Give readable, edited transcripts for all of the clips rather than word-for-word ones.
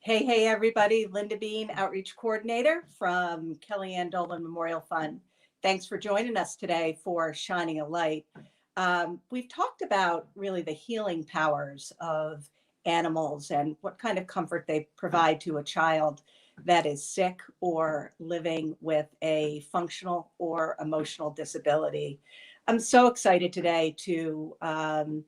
Hey, everybody. Linda Bean, Outreach Coordinator from Kellyanne Dolan Memorial Fund. Thanks for joining us today for Shining a Light. We've talked about really the healing powers of animals and what kind of comfort they provide to a child that is sick or living with a functional or emotional disability. I'm so excited today to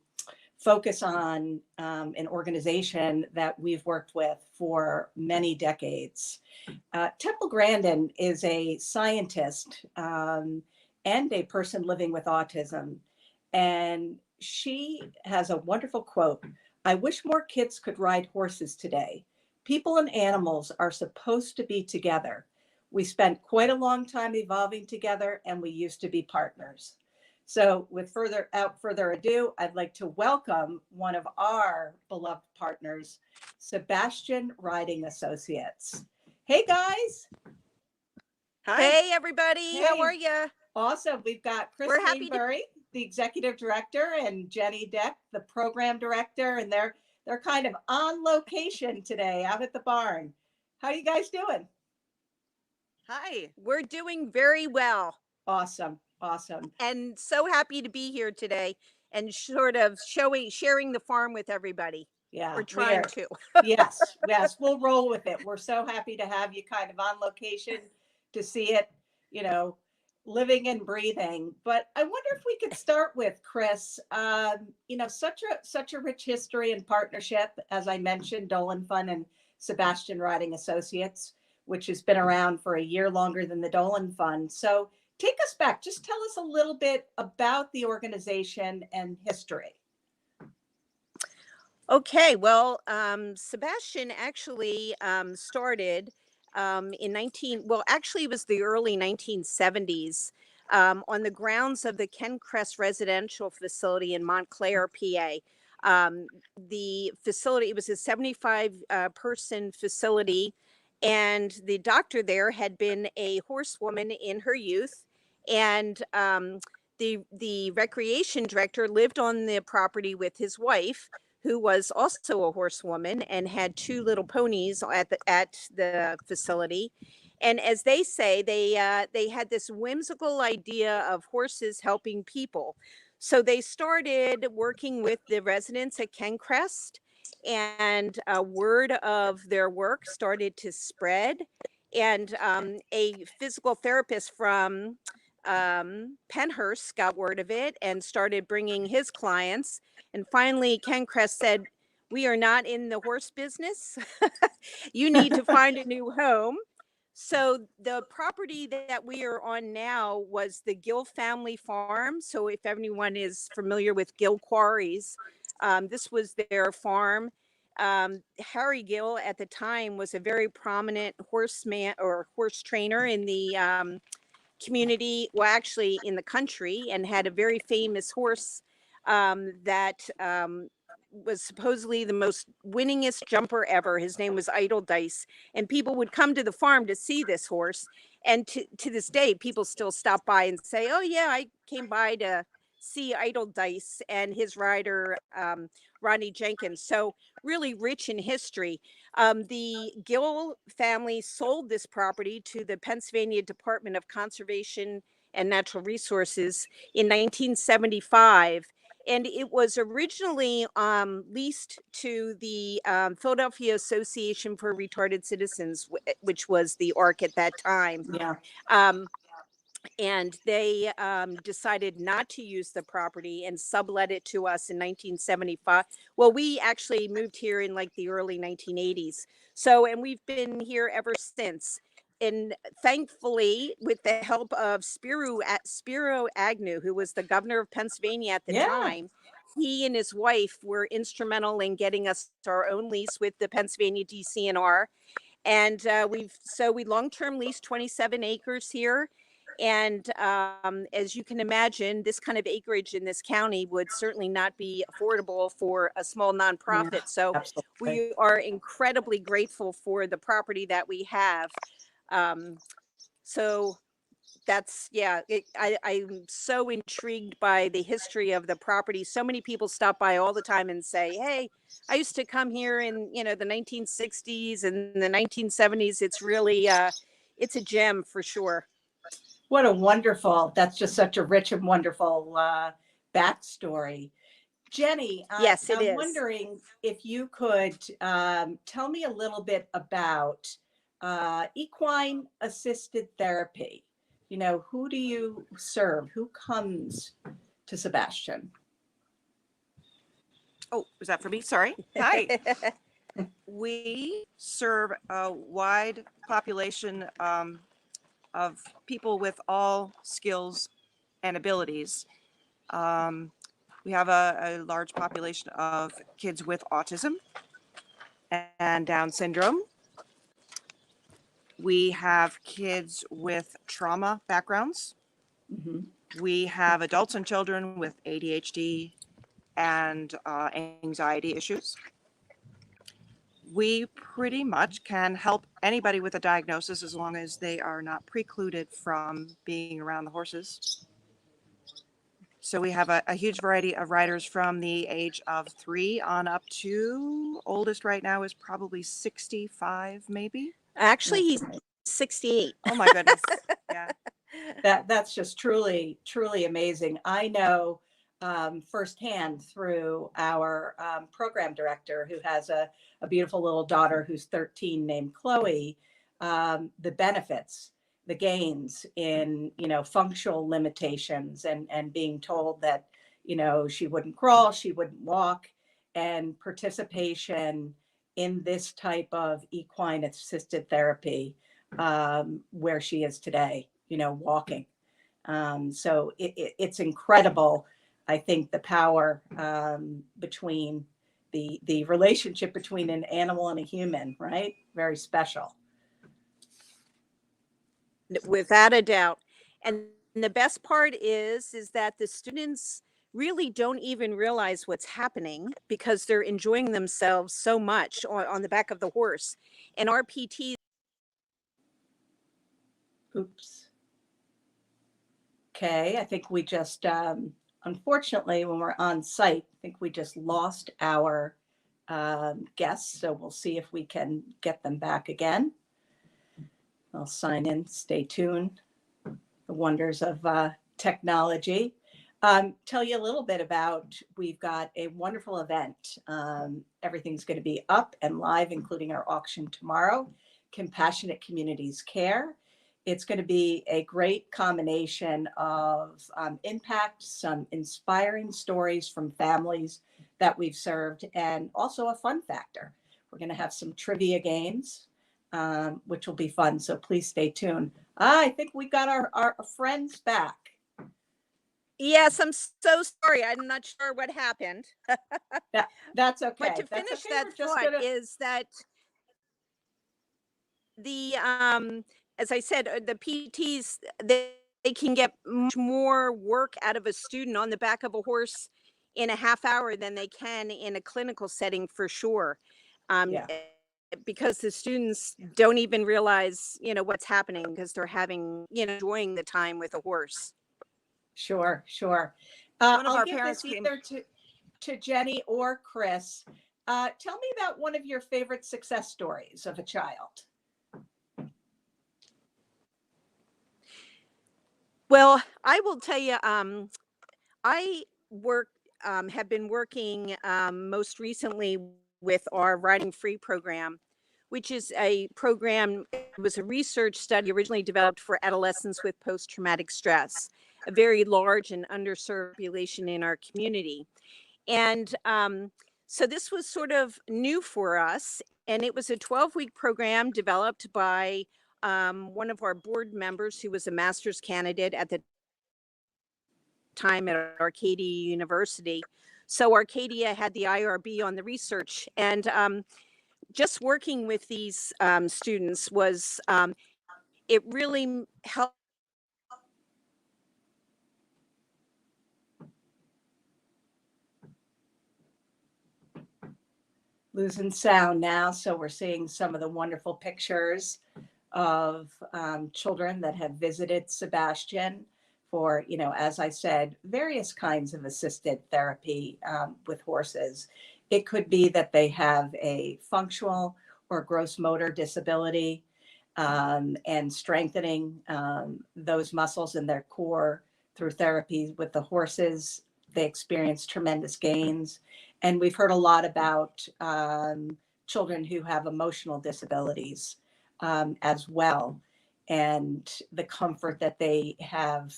focus on an organization that we've worked with for many decades. Temple Grandin is a scientist and a person living with autism. And she has a wonderful quote. I wish more kids could ride horses today. People and animals are supposed to be together. We spent quite a long time evolving together, and we used to be partners. So without further ado, I'd like to welcome one of our beloved partners, Sebastian Riding Associates. Hey guys. Hi. Hey everybody. How are you? Awesome. We've got Christine Burry, the executive director, and Jenny Deck, the program director, and they're kind of on location today out at the barn. How are you guys doing? Hi. We're doing very well. Awesome. And so happy to be here today and sort of sharing the farm with everybody. Yeah. We're trying to. Yes, we'll roll with it. We're so happy to have you kind of on location to see it, living and breathing. But I wonder if we could start with Chris. Such a rich history and partnership, as I mentioned, Dolan Fund and Sebastian Riding Associates, which has been around for a year longer than the Dolan Fund. So take us back. Just tell us a little bit about the organization and history. Okay, well, Sebastian actually started it was the early 1970s on the grounds of the Ken Crest Residential Facility in Montclair, PA. The facility, it was a 75 person facility, and the doctor there had been a horsewoman in her youth, and the recreation director lived on the property with his wife, who was also a horsewoman and had two little ponies at the facility. And as they say, they had this whimsical idea of horses helping people. So they started working with the residents at Kencrest, and word of their work started to spread. And a physical therapist from Penhurst got word of it and started bringing his clients. And finally, Kencrest said, "We are not in the horse business. You need to find a new home." So the property that we are on now was the Gill family farm. So if anyone is familiar with Gill Quarries, this was their farm. Harry Gill at the time was a very prominent horseman or horse trainer in the community, well, actually in the country, and had a very famous horse that was supposedly the most winningest jumper ever. His name was Idle Dice, and people would come to the farm to see this horse. And to this day, people still stop by and say, "Oh yeah, I came by to see Idle Dice and his rider, Ronnie Jenkins." So really rich in history. The Gill family sold this property to the Pennsylvania Department of Conservation and Natural Resources in 1975. And it was originally leased to the Philadelphia Association for Retarded Citizens, which was the ARC at that time. Yeah. And they decided not to use the property and sublet it to us in 1975. Well, we actually moved here in like the early 1980s. So, and we've been here ever since. And thankfully, with the help of Spiro Agnew, who was the governor of Pennsylvania at the time, he and his wife were instrumental in getting us our own lease with the Pennsylvania DCNR. And we long-term leased 27 acres here. And as you can imagine, this kind of acreage in this county would certainly not be affordable for a small nonprofit. Yeah, so absolutely. We are incredibly grateful for the property that we have. So That's, yeah, I'm so intrigued by the history of the property. So many people stop by all the time and say, hey, I used to come here in, the 1960s and the 1970s. It's really, it's a gem for sure. What a wonderful, that's just such a rich and wonderful backstory. Jenny, Yes, it I'm is. wondering if you could tell me a little bit about equine assisted therapy. Who do you serve? Who comes to Sebastian? Oh, was that for me? Sorry. Hi. We serve a wide population of people with all skills and abilities. Um, we have a large population of kids with autism and Down syndrome. We have kids with trauma backgrounds. Mhm. We have adults and children with ADHD and anxiety issues. We pretty much can help anybody with a diagnosis as long as they are not precluded from being around the horses. So we have a huge variety of riders from the age of 3 on up to oldest right now is probably 65, maybe. Actually, That's he's right. 68. Oh my goodness. Yeah. That's just truly, truly amazing. I know firsthand through our program director who has a beautiful little daughter who's 13 named Chloe, the benefits, the gains in, functional limitations and being told that, she wouldn't crawl, she wouldn't walk, and participation in this type of equine assisted therapy where she is today, walking. So it's incredible. I think the power between the relationship between an animal and a human, right? Very special. Without a doubt. And the best part is that the students really don't even realize what's happening because they're enjoying themselves so much on the back of the horse. And our PT, Oops. Okay, I think we just, unfortunately, when we're on site, I think we just lost our guests. So we'll see if we can get them back again. I'll sign in. Stay tuned. The wonders of technology. Tell you a little bit about, we've got a wonderful event. Everything's going to be up and live, including our auction tomorrow, Compassionate Communities Care. It's going to be a great combination of impact, some inspiring stories from families that we've served, and also a fun factor. We're going to have some trivia games, which will be fun. So please stay tuned. I think we got our friends back. yes, I'm so sorry. I'm not sure what happened. That's okay. But to That's finish okay. that We're just thought gonna. is that the as I said, the PTs, they can get much more work out of a student on the back of a horse in a half hour than they can in a clinical setting for sure. Yeah. Because the students don't even realize, what's happening because they're having, enjoying the time with a horse. Sure. Sure. One of I'll our give parents this came. either to Jenny or Chris. Tell me about one of your favorite success stories of a child. Well, I will tell you, I work have been working most recently with our Riding Free program, which is a program. It was a research study originally developed for adolescents with post-traumatic stress, a very large and underserved population in our community. And so this was sort of new for us, and it was a 12-week program developed by one of our board members who was a master's candidate at the time at Arcadia University. So Arcadia had the IRB on the research, and just working with these students was it really helped. Losing sound now, so we're seeing some of the wonderful pictures of children that have visited Sebastian for, as I said, various kinds of assisted therapy with horses. It could be that they have a functional or gross motor disability, and strengthening those muscles in their core through therapy with the horses. They experience tremendous gains. And we've heard a lot about children who have emotional disabilities as well, and the comfort that they have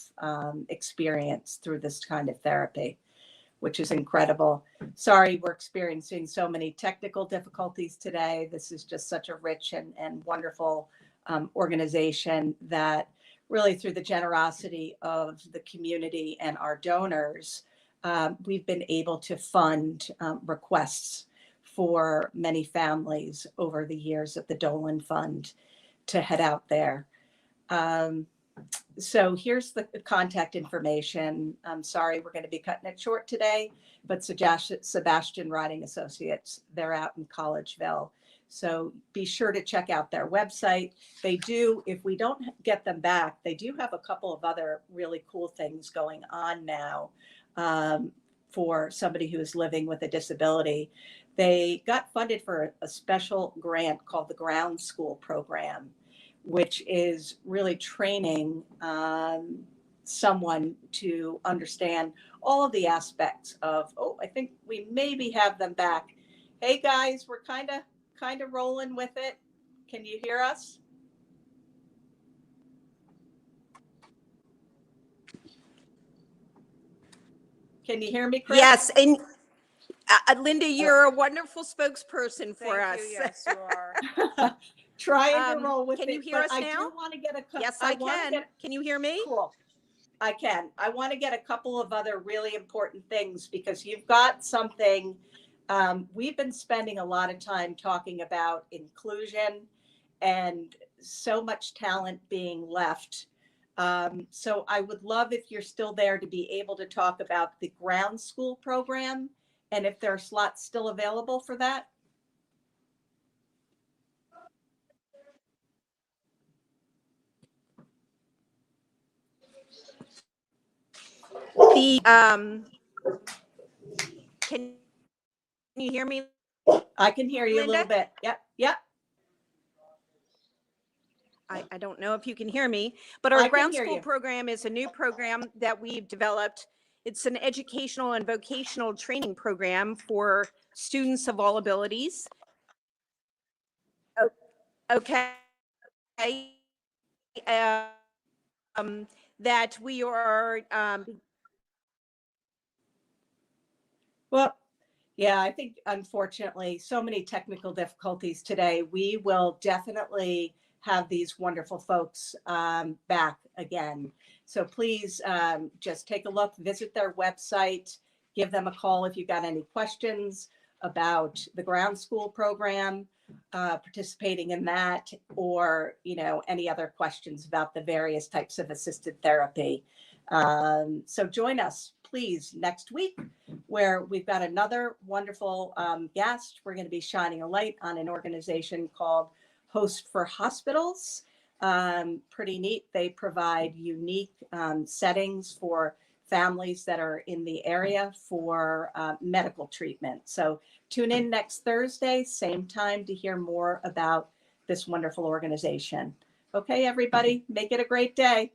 experienced through this kind of therapy, which is incredible. Sorry, we're experiencing so many technical difficulties today. This is just such a rich and wonderful organization that really, through the generosity of the community and our donors, we've been able to fund requests for many families over the years of the Dolan Fund to head out there. So here's the contact information. I'm sorry, we're going to be cutting it short today, but Sebastian Riding Associates, they're out in Collegeville. So be sure to check out their website. They do, if we don't get them back, they do have a couple of other really cool things going on now for somebody who is living with a disability. They got funded for a special grant called the Ground School Program, which is really training someone to understand all of the aspects of, I think we maybe have them back. Hey guys, we're kind of rolling with it. Can you hear us? Can you hear me, Chris? Yes, and Linda, you're a wonderful spokesperson for Thank us. you. Yes, you are. Trying to roll with it. Can you hear us I now? do want to get a Yes, I can. Can you hear me? Cool. I can. I want to get a couple of other really important things, because you've got something. We've been spending a lot of time talking about inclusion and so much talent being left. So I would love, if you're still there, to be able to talk about the Ground School Program and if there are slots still available for that. The can you hear me? I can hear you, Linda? A little bit. Yep. Yep. I don't know if you can hear me, but our Ground School Program is a new program that we've developed. It's an educational and vocational training program for students of all abilities. Okay. That we are. Well, yeah, I think unfortunately, so many technical difficulties today. We will definitely have these wonderful folks back again. So please just take a look, visit their website, give them a call if you've got any questions about the Ground School Program, participating in that, or any other questions about the various types of assisted therapy. So join us, please, next week, where we've got another wonderful guest. We're going to be shining a light on an organization called Host for Hospitals. Pretty neat. They provide unique settings for families that are in the area for medical treatment. So tune in next Thursday, same time, to hear more about this wonderful organization. Okay, everybody, make it a great day.